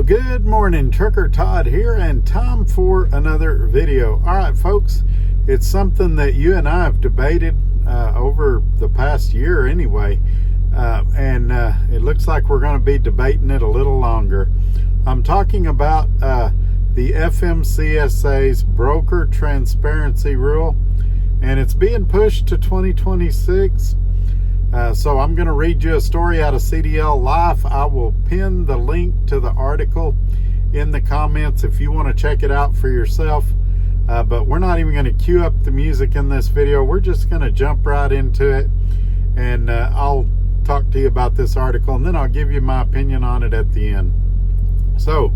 Good morning, Trucker Todd here, and time for another video. All right, folks, it's something that you and I have debated over the past year anyway, and it looks like we're going to be debating it a little longer. I'm talking about the FMCSA's Broker Transparency Rule, and it's being pushed to 2026. So I'm going to read you a story out of CDL Life. I will pin the link to the article in the comments if you want to check it out for yourself. But we're not even going to cue up the music in this video. We're just going to jump right into it, and I'll talk to you about this article, and then I'll give you my opinion on it at the end. So,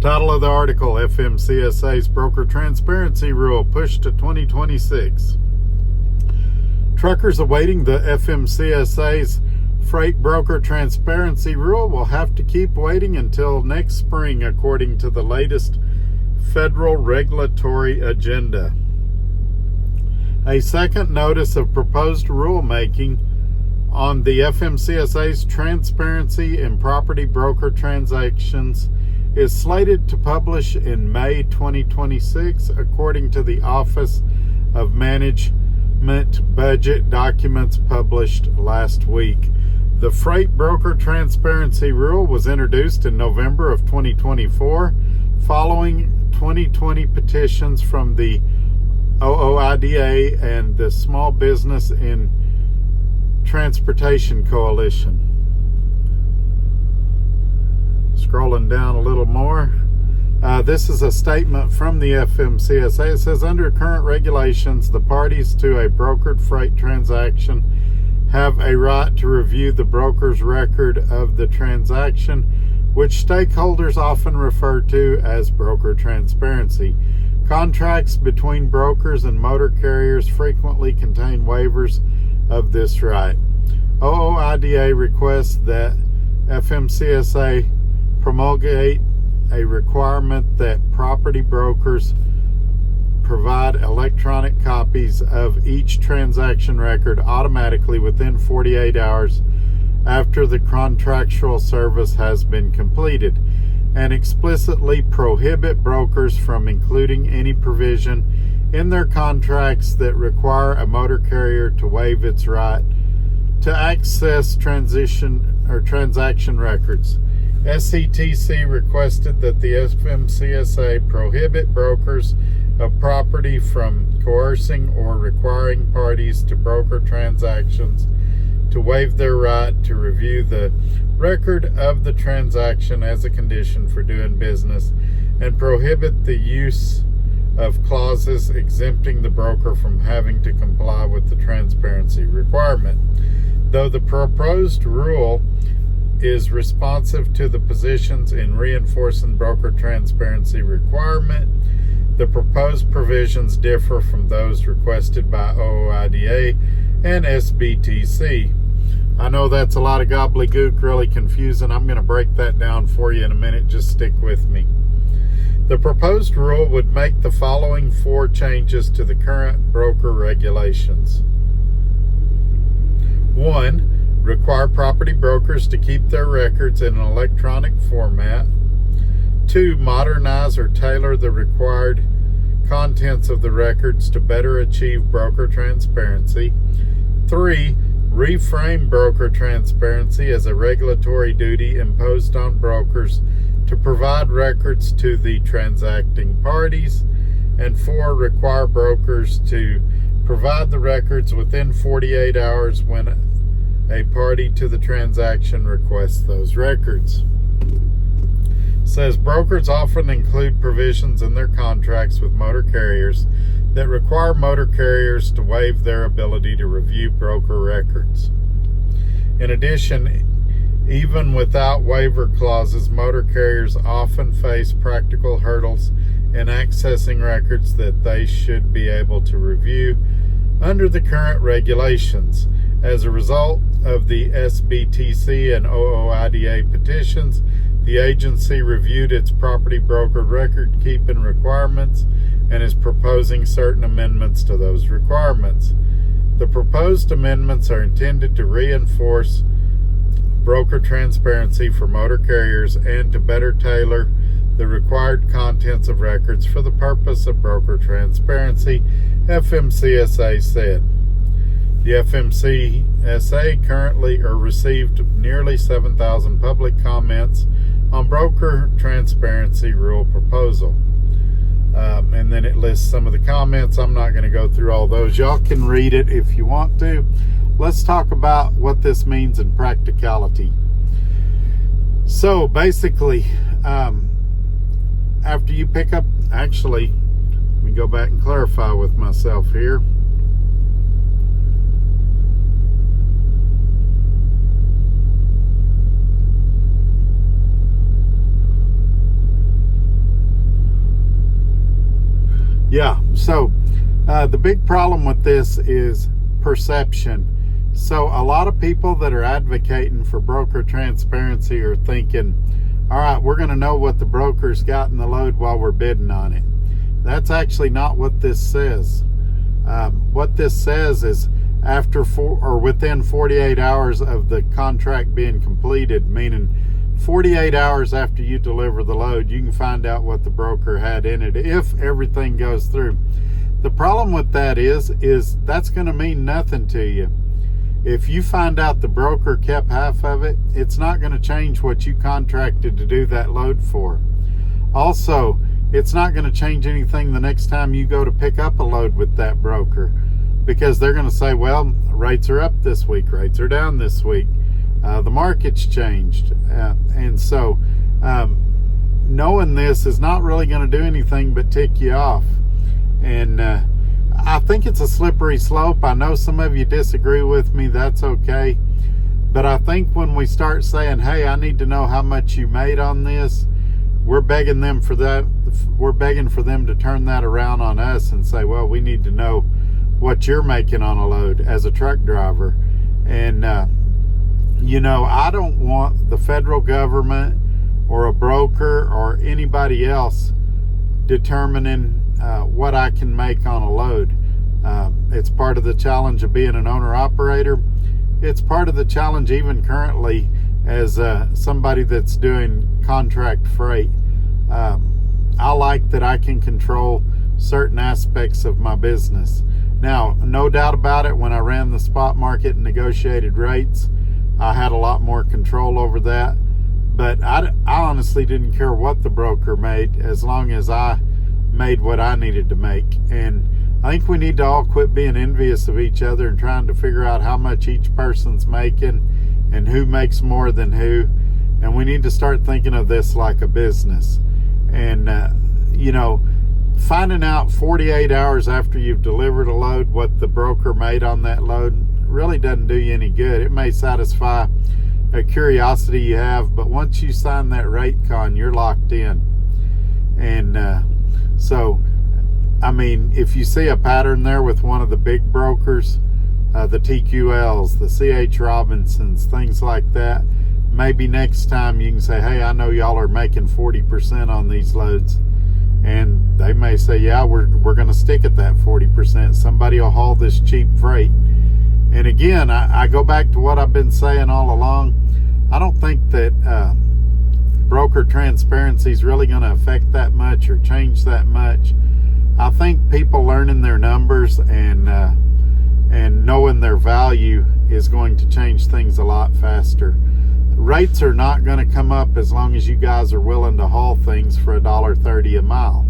title of the article, FMCSA's Broker Transparency Rule pushed to 2026. Truckers awaiting the FMCSA's Freight Broker Transparency Rule will have to keep waiting until next spring, according to the latest federal regulatory agenda. A second notice of proposed rulemaking on the FMCSA's transparency in property broker transactions is slated to publish in May 2026, according to the Office of Management budget documents published last week. The Freight Broker Transparency Rule was introduced in November of 2024 following 2020 petitions from the OOIDA and the Small Business in Transportation Coalition. Scrolling down a little more. This is a statement from the FMCSA. It says, under current regulations, the parties to a brokered freight transaction have a right to review the broker's record of the transaction, which stakeholders often refer to as broker transparency. Contracts between brokers and motor carriers frequently contain waivers of this right. OOIDA requests that FMCSA promulgate a requirement that property brokers provide electronic copies of each transaction record automatically within 48 hours after the contractual service has been completed, and explicitly prohibit brokers from including any provision in their contracts that require a motor carrier to waive its right to access transaction records. SCTC requested that the FMCSA prohibit brokers of property from coercing or requiring parties to broker transactions to waive their right to review the record of the transaction as a condition for doing business, and prohibit the use of clauses exempting the broker from having to comply with the transparency requirement. Though the proposed rule is responsive to the positions in reinforcing broker transparency requirement, the proposed provisions differ from those requested by OOIDA and SBTC. I know that's a lot of gobbledygook, really confusing. I'm going to break that down for you in a minute. Just stick with me. The proposed rule would make the following 4 changes to the current broker regulations. 1. Require property brokers to keep their records in an electronic format. 2. Modernize or tailor the required contents of the records to better achieve broker transparency. 3. Reframe broker transparency as a regulatory duty imposed on brokers to provide records to the transacting parties. And 4. Require brokers to provide the records within 48 hours when a party to the transaction requests those records. Says brokers often include provisions in their contracts with motor carriers that require motor carriers to waive their ability to review broker records. In addition, even without waiver clauses, motor carriers often face practical hurdles in accessing records that they should be able to review under the current regulations. As a result of the SBTC and OOIDA petitions, the agency reviewed its property broker record-keeping requirements and is proposing certain amendments to those requirements. The proposed amendments are intended to reinforce broker transparency for motor carriers and to better tailor the required contents of records for the purpose of broker transparency, FMCSA said. The FMCSA currently received nearly 7,000 public comments on Broker Transparency Rule proposal. And then it lists some of the comments. I'm not going to go through all those. Y'all can read it if you want to. Let's talk about what this means in practicality. So basically, after you pick up, actually, let me go back and clarify with myself here. Yeah, so the big problem with this is perception. So a lot of people that are advocating for broker transparency are thinking, all right, we're going to know what the broker's got in the load while we're bidding on it. That's actually not what this says. What this says is after within 48 hours of the contract being completed, meaning 48 hours after you deliver the load, you can find out what the broker had in it if everything goes through. The problem with that is that's going to mean nothing to you. If you find out the broker kept half of it, it's not going to change what you contracted to do that load for. Also, it's not going to change anything the next time you go to pick up a load with that broker, because they're going to say, well, rates are up this week, rates are down this week. The market's changed. And so knowing this is not really going to do anything but tick you off. And I think it's a slippery slope. I know some of you disagree with me. That's okay. But I think when we start saying, hey, I need to know how much you made on this, we're begging them for that. We're begging for them to turn that around on us and say, well, we need to know what you're making on a load as a truck driver. And you know, I don't want the federal government or a broker or anybody else determining what I can make on a load. It's part of the challenge of being an owner-operator. It's part of the challenge even currently as somebody that's doing contract freight. I like that I can control certain aspects of my business. Now, no doubt about it, when I ran the spot market and negotiated rates, I had a lot more control over that, but I honestly didn't care what the broker made as long as I made what I needed to make. And I think we need to all quit being envious of each other and trying to figure out how much each person's making and who makes more than who. And we need to start thinking of this like a business. And, you know, finding out 48 hours after you've delivered a load what the broker made on that load really doesn't do you any good. It may satisfy a curiosity you have, but once you sign that rate con, you're locked in. And so, I mean, if you see a pattern there with one of the big brokers, the TQLs, the CH Robinsons, things like that, maybe next time you can say, hey, I know y'all are making 40% on these loads. And they may say, yeah, we're going to stick at that 40%. Somebody will haul this cheap freight. And again, I go back to what I've been saying all along. I don't think that broker transparency is really going to affect that much or change that much. I think people learning their numbers and knowing their value is going to change things a lot faster. Rates are not going to come up as long as you guys are willing to haul things for $1.30 a mile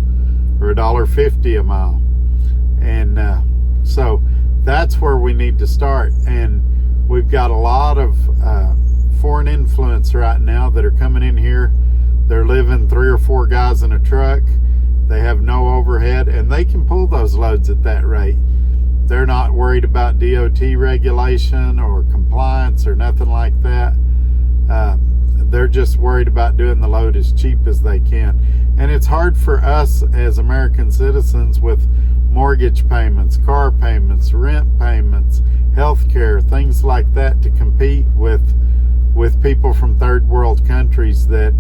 or $1.50 a mile. And so that's where we need to start. And we've got a lot of foreign influence right now that are coming in here. They're living 3 or 4 guys in a truck. They have no overhead, and they can pull those loads at that rate. They're not worried about DOT regulation or compliance or nothing like that. They're just worried about doing the load as cheap as they can. And it's hard for us as American citizens with mortgage payments, car payments, rent payments, healthcare, things like that to compete with people from third world countries that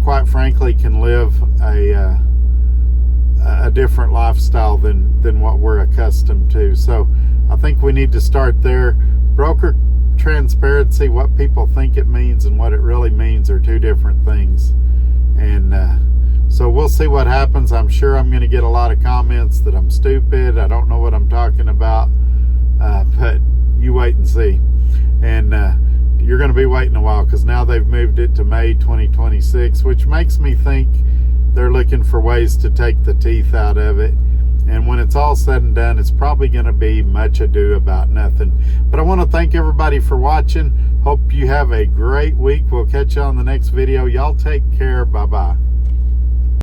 quite frankly can live a different lifestyle than what we're accustomed to. So I think we need to start there. Broker transparency, what people think it means and what it really means are two different things. And so we'll see what happens. I'm sure I'm going to get a lot of comments that I'm stupid, I don't know what I'm talking about, but you wait and see. And you're going to be waiting a while, because now they've moved it to May 2026, which makes me think they're looking for ways to take the teeth out of it. And when it's all said and done, it's probably going to be much ado about nothing. But I want to thank everybody for watching. Hope you have a great week. We'll catch you on the next video. Y'all take care. Bye-bye.